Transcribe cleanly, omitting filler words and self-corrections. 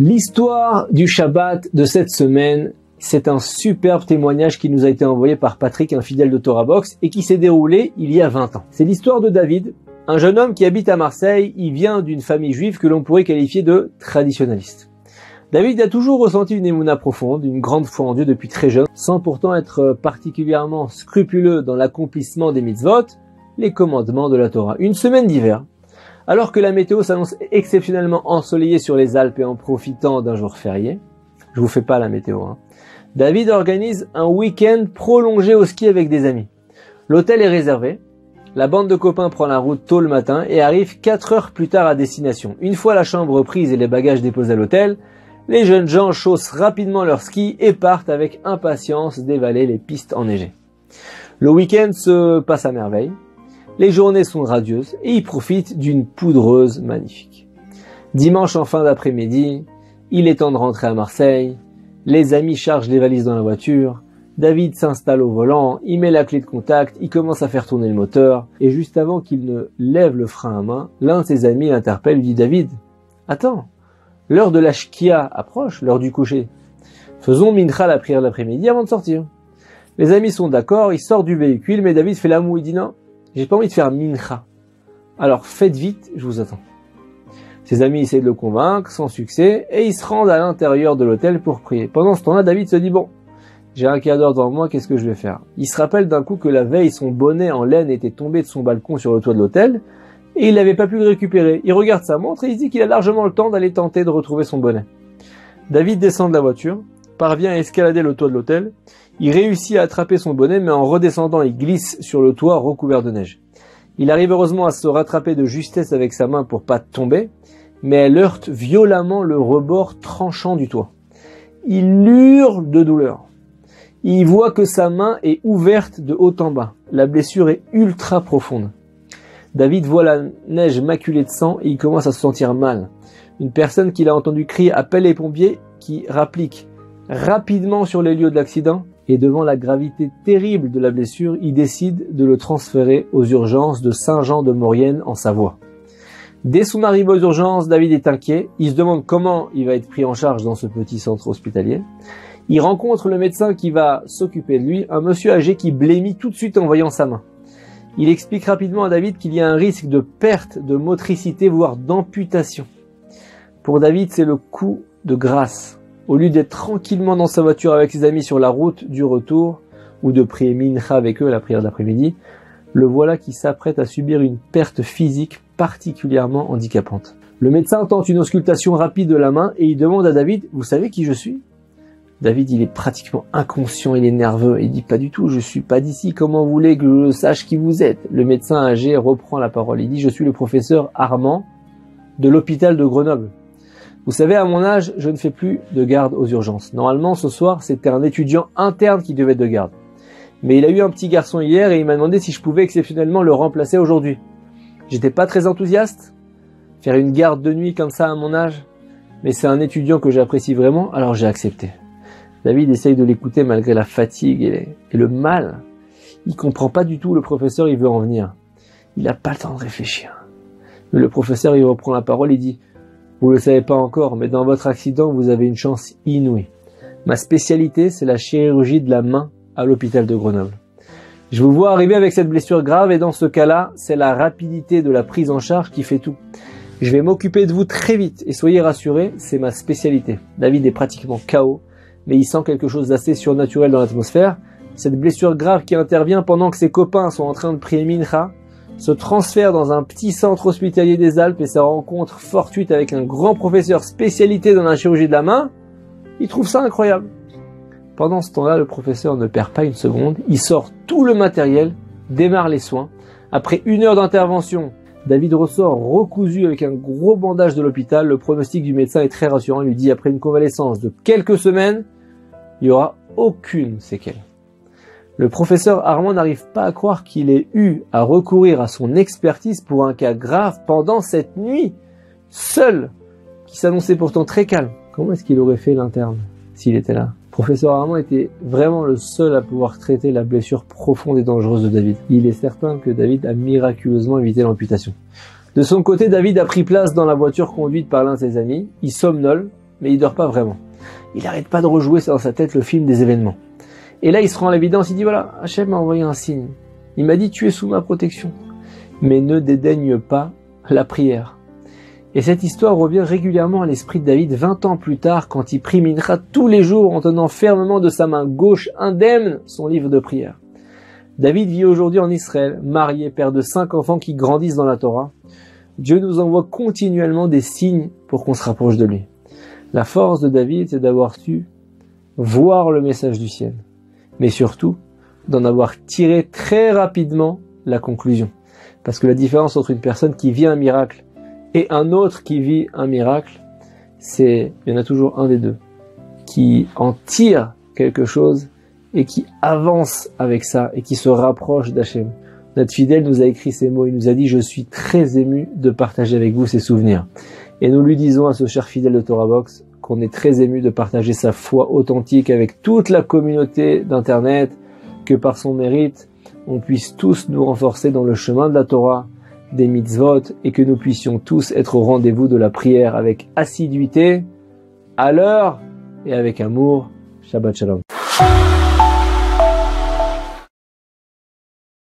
L'histoire du Shabbat de cette semaine, c'est un superbe témoignage qui nous a été envoyé par Patrick, un fidèle de Torah Box, et qui s'est déroulé il y a 20 ans. C'est l'histoire de David, un jeune homme qui habite à Marseille. Il vient d'une famille juive que l'on pourrait qualifier de traditionnaliste. David a toujours ressenti une émouna profonde, une grande foi en Dieu depuis très jeune, sans pourtant être particulièrement scrupuleux dans l'accomplissement des mitzvot, les commandements de la Torah. Une semaine d'hiver, alors que la météo s'annonce exceptionnellement ensoleillée sur les Alpes et en profitant d'un jour férié, je vous fais pas la météo, David organise un week-end prolongé au ski avec des amis. L'hôtel est réservé, la bande de copains prend la route tôt le matin et arrive 4 heures plus tard à destination. Une fois la chambre prise et les bagages déposés à l'hôtel, les jeunes gens chaussent rapidement leurs skis et partent avec impatience dévaler les pistes enneigées. Le week-end se passe à merveille. Les journées sont radieuses et ils profitent d'une poudreuse magnifique. Dimanche en fin d'après-midi, il est temps de rentrer à Marseille. Les amis chargent les valises dans la voiture. David s'installe au volant, il met la clé de contact, il commence à faire tourner le moteur. Et juste avant qu'il ne lève le frein à main, l'un de ses amis l'interpelle et lui dit « David, attends, l'heure de la shkia approche, l'heure du coucher. Faisons mincha, la prière de l'après-midi avant de sortir. » Les amis sont d'accord, ils sortent du véhicule, mais David fait la moue, il dit « Non, j'ai pas envie de faire mincha. Alors faites vite, je vous attends. » Ses amis essayent de le convaincre, sans succès, et ils se rendent à l'intérieur de l'hôtel pour prier. Pendant ce temps-là, David se dit « Bon, j'ai un quart d'heure devant moi, qu'est-ce que je vais faire ?» Il se rappelle d'un coup que la veille, son bonnet en laine était tombé de son balcon sur le toit de l'hôtel, et il n'avait pas pu le récupérer. Il regarde sa montre et il se dit qu'il a largement le temps d'aller tenter de retrouver son bonnet. David descend de la voiture, parvient à escalader le toit de l'hôtel. Il réussit à attraper son bonnet, mais en redescendant, il glisse sur le toit recouvert de neige. Il arrive heureusement à se rattraper de justesse avec sa main pour pas tomber, mais elle heurte violemment le rebord tranchant du toit. Il hurle de douleur. Il voit que sa main est ouverte de haut en bas. La blessure est ultra profonde. David voit la neige maculée de sang et il commence à se sentir mal. Une personne qu'il a entendu crier appelle les pompiers qui rappliquent rapidement sur les lieux de l'accident et devant la gravité terrible de la blessure, il décide de le transférer aux urgences de Saint-Jean-de-Maurienne en Savoie. Dès son arrivée aux urgences, David est inquiet. Il se demande comment il va être pris en charge dans ce petit centre hospitalier. Il rencontre le médecin qui va s'occuper de lui, un monsieur âgé qui blêmit tout de suite en voyant sa main. Il explique rapidement à David qu'il y a un risque de perte de motricité, voire d'amputation. Pour David, c'est le coup de grâce. Au lieu d'être tranquillement dans sa voiture avec ses amis sur la route du retour, ou de prier mincha avec eux la prière d'après-midi, le voilà qui s'apprête à subir une perte physique particulièrement handicapante. Le médecin tente une auscultation rapide de la main et il demande à David « Vous savez qui je suis ?» David, il est pratiquement inconscient, il est nerveux. Il dit « Pas du tout, je suis pas d'ici, comment vous voulez que je sache qui vous êtes ?» Le médecin âgé reprend la parole. Il dit « Je suis le professeur Armand de l'hôpital de Grenoble. Vous savez, à mon âge, je ne fais plus de garde aux urgences. Normalement, ce soir, c'était un étudiant interne qui devait être de garde. Mais il a eu un petit garçon hier et il m'a demandé si je pouvais exceptionnellement le remplacer aujourd'hui. J'étais pas très enthousiaste. Faire une garde de nuit comme ça à mon âge. Mais c'est un étudiant que j'apprécie vraiment, alors j'ai accepté. » David essaye de l'écouter malgré la fatigue et le mal. Il comprend pas du tout où le professeur il veut en venir. Il n'a pas le temps de réfléchir. Mais le professeur il reprend la parole, il dit « Vous le savez pas encore, mais dans votre accident, vous avez une chance inouïe. Ma spécialité, c'est la chirurgie de la main à l'hôpital de Grenoble. Je vous vois arriver avec cette blessure grave et dans ce cas-là, c'est la rapidité de la prise en charge qui fait tout. Je vais m'occuper de vous très vite et soyez rassurés, c'est ma spécialité. » David est pratiquement KO. Mais il sent quelque chose d'assez surnaturel dans l'atmosphère. Cette blessure grave qui intervient pendant que ses copains sont en train de prier mincha se transfère dans un petit centre hospitalier des Alpes et sa rencontre fortuite avec un grand professeur spécialisé dans la chirurgie de la main, il trouve ça incroyable. Pendant ce temps-là, le professeur ne perd pas une seconde, il sort tout le matériel, démarre les soins. Après 1 heure d'intervention, David ressort recousu avec un gros bandage de l'hôpital. Le pronostic du médecin est très rassurant. Il lui dit après une convalescence de quelques semaines, il n'y aura aucune séquelle. Le professeur Armand n'arrive pas à croire qu'il ait eu à recourir à son expertise pour un cas grave pendant cette nuit, seul, qui s'annonçait pourtant très calme. Comment est-ce qu'il aurait fait l'interne s'il était là? Le professeur Armand était vraiment le seul à pouvoir traiter la blessure profonde et dangereuse de David. Il est certain que David a miraculeusement évité l'amputation. De son côté, David a pris place dans la voiture conduite par l'un de ses amis. Il somnole, mais il dort pas vraiment. Il n'arrête pas de rejouer dans sa tête le film des événements. Et là, il se rend à l'évidence, il dit voilà, Hachem m'a envoyé un signe. Il m'a dit tu es sous ma protection. Mais ne dédaigne pas la prière. Et cette histoire revient régulièrement à l'esprit de David 20 ans plus tard quand il prie mincha tous les jours en tenant fermement de sa main gauche indemne son livre de prière. David vit aujourd'hui en Israël, marié, père de 5 enfants qui grandissent dans la Torah. Dieu nous envoie continuellement des signes pour qu'on se rapproche de lui. La force de David, c'est d'avoir su voir le message du ciel, mais surtout d'en avoir tiré très rapidement la conclusion. Parce que la différence entre une personne qui vit un miracle et un autre qui vit un miracle, il y en a toujours un des deux qui en tire quelque chose et qui avance avec ça et qui se rapproche d'Hachem. Notre fidèle nous a écrit ces mots, il nous a dit « Je suis très ému de partager avec vous ces souvenirs ». Et nous lui disons à ce cher fidèle de Torah Box qu'on est très ému de partager sa foi authentique avec toute la communauté d'Internet, que par son mérite, on puisse tous nous renforcer dans le chemin de la Torah, des mitzvot, et que nous puissions tous être au rendez-vous de la prière avec assiduité, à l'heure et avec amour. Shabbat Shalom.